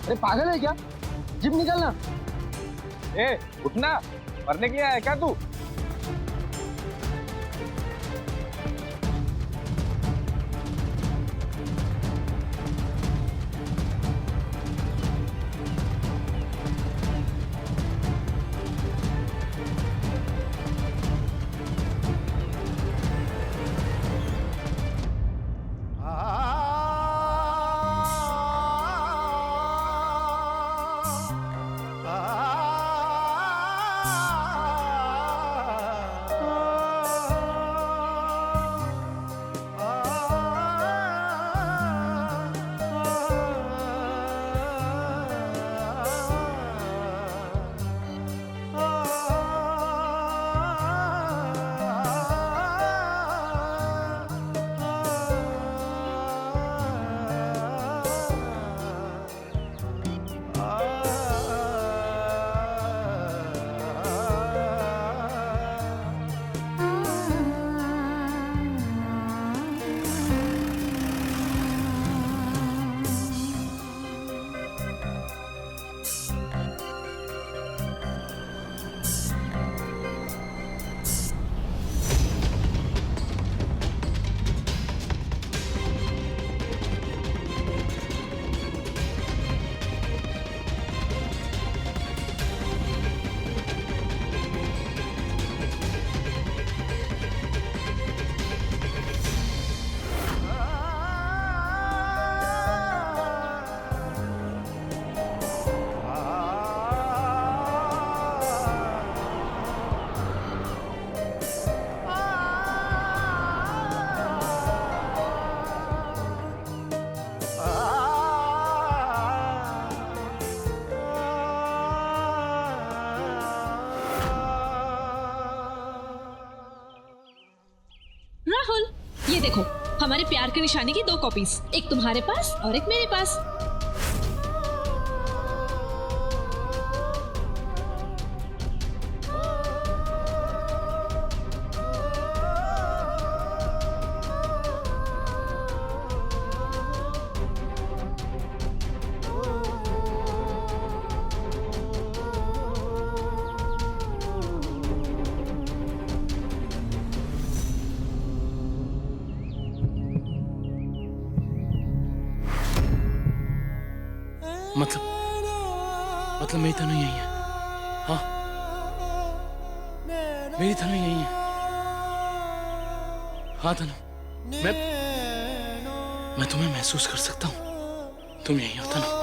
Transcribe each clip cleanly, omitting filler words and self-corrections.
अरे पागल है क्या? जिम निकलना। ए उठना, मरने के लिए आया क्या तू? राहुल, ये देखो हमारे प्यार की निशानी की 2 कॉपीज, एक तुम्हारे पास और एक मेरे पास। मतलब मेरी तनु यही है। हाँ, मेरी तनु यही है। हाँ तनु, मैं तुम्हें महसूस कर सकता हूँ। तुम यही हो तनु।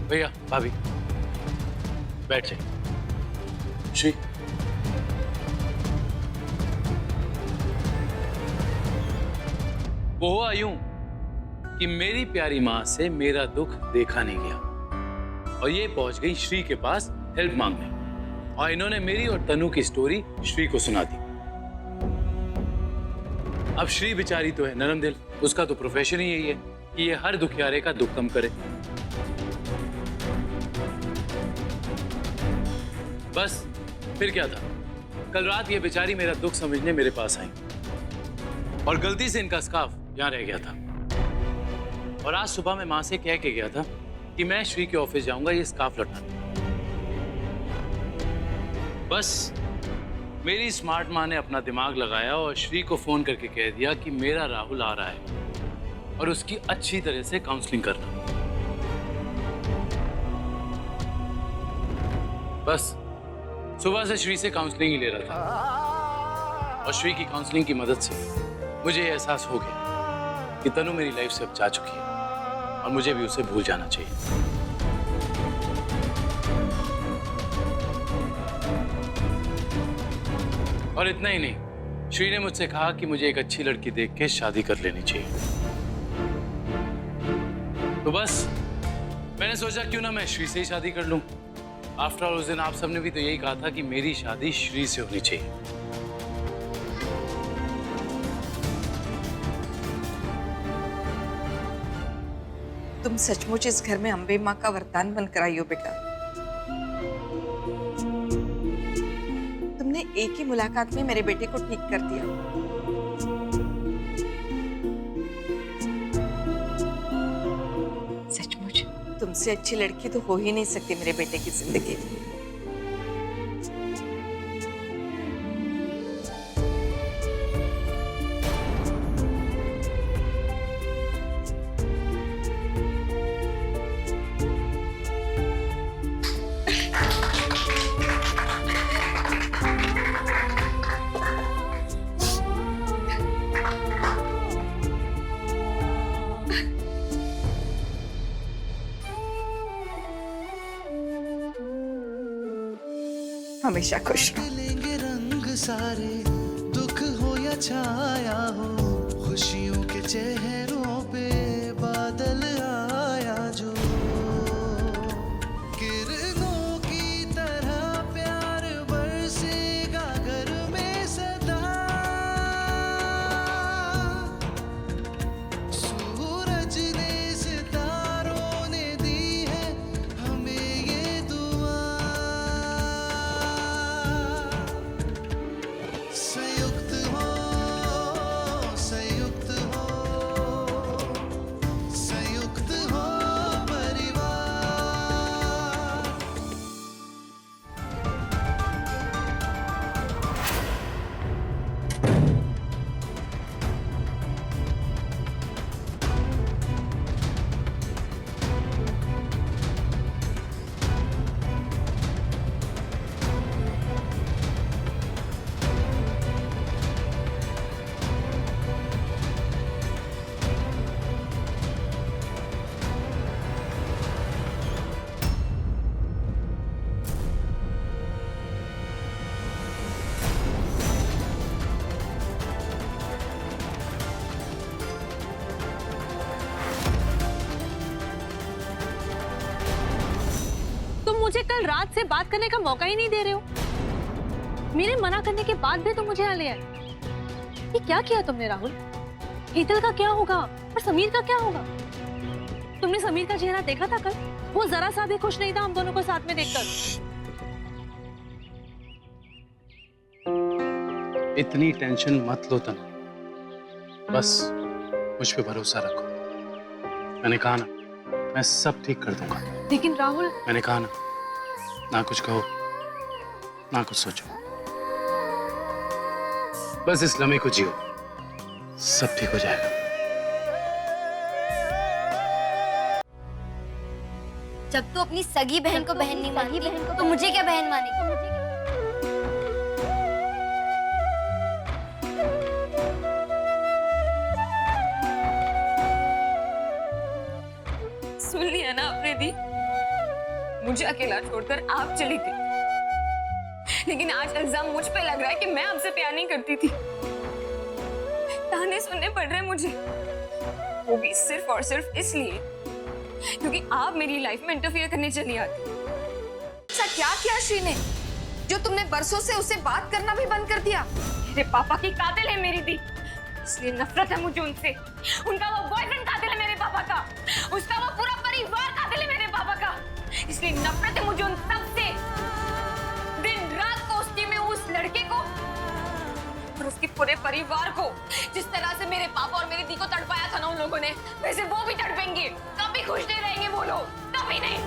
भैया, भाभी, बैठ जाइए। श्री, वो हुआ यूं कि मेरी प्यारी माँ से मेरा दुख देखा नहीं गया और ये पहुंच गई श्री के पास हेल्प मांगने, और इन्होंने मेरी और तनु की स्टोरी श्री को सुना दी। अब श्री बेचारी तो है नरम दिल, उसका तो प्रोफेशन ही यही है कि ये हर दुखियारे का दुख कम करे। बस फिर क्या था, कल रात ये बेचारी मेरा दुख समझने मेरे पास आई और गलती से इनका स्कार्फ यहाँ रह गया था, और आज सुबह मैं माँ से कह के गया था कि मैं श्री के ऑफिस जाऊंगा ये स्कार्फ लौटाने। बस मेरी स्मार्ट माँ ने अपना दिमाग लगाया और श्री को फोन करके कह दिया कि मेरा राहुल आ रहा है और उसकी अच्छी तरह से काउंसलिंग करना। बस सुबह से श्री से काउंसलिंग ही ले रहा था और श्री की काउंसलिंग की मदद से मुझे ये एहसास हो गया कि तनु मेरी लाइफ से अब जा चुकी है और मुझे भी उसे भूल जाना चाहिए। और इतना ही नहीं, श्री ने मुझसे कहा कि मुझे एक अच्छी लड़की देख के शादी कर लेनी चाहिए। तो बस मैंने सोचा क्यों ना मैं श्री से ही शादी कर लूं। आफ्टर ऑल उस दिन आप सबने भी तो यही कहा था कि मेरी शादी श्री से होनी चाहिए। तुम सचमुच इस घर में अम्बे माँ का वरदान बनकर आई हो बेटा। तुमने एक ही मुलाकात में मेरे बेटे को ठीक कर दिया। सचमुच तुमसे अच्छी लड़की तो हो ही नहीं सकती मेरे बेटे की जिंदगी में। हमेशा खुश रहो। लेंगे रंग सारे, दुख हो या छाया हो, खुशियों के चेहरों पे बादल आया जो, किरणों की तरह प्यार बरसेगा घर में सदा। सूरज ने सितारों ने दी है हमें ये दुआ। संयुक्त हो, संयुक्त हो, संयुक्त हो परिवार। तुम मुझे कल रात से बात करने का मौका ही नहीं दे रहे हो। मेरे मना करने के बाद भी तुम मुझे यहाँ ले आए। ये क्या किया तुमने राहुल? हीतल का क्या होगा और समीर का क्या होगा? तुमने समीर का चेहरा देखा था कल? वो जरा सा भी खुश नहीं था हम दोनों को साथ में देखकर। इतनी टेंशन मत लो तनु, बस मुझ पे भरोसा रखो। मैंने कहा ना, मैं सब ठीक कर दूंगा। लेकिन राहुल, मैंने कहा ना, ना कुछ कहो ना कुछ सोचो, बस इस लम्हे को जियो, सब ठीक हो जाएगा। जब तू अपनी सगी बहन को बहन नहीं मानती तो मुझे क्या बहन मानेगी? सुन लिया ना आपने दी, मुझे अकेला छोड़कर आप चली गई। लेकिन आज इल्जाम मुझ पे लग रहा है कि मैं आपसे प्यार नहीं करती थी। ताने सुनने पड़ रहे मुझे, वो भी सिर्फ और सिर्फ इसलिए क्योंकि आप मेरी लाइफ में इंटरफियर करने चली आती। ऐसा क्या किया श्री ने जो तुमने बरसों से उसे बात करना भी बंद कर दिया? मेरे पापा की कातिल है मेरी दी, इसलिए नफरत है मुझे उनसे। उनका वो बॉयफ्रेंड कातिल है मेरे पापा का, उसका वो पूरा परिवार कातिल है मेरे पापा का, इसलिए नफरत है मुझे उन सबसे। दिन रात कोसती मैं उस लड़के को और उसके पूरे परिवार को। जिस तरह से मेरे पापा और मेरी दी को तड़पाया था ना उन लोगों ने, वैसे वो भी तड़पेंगे। कभी खुश नहीं रहेंगे वो लोग, कभी नहीं।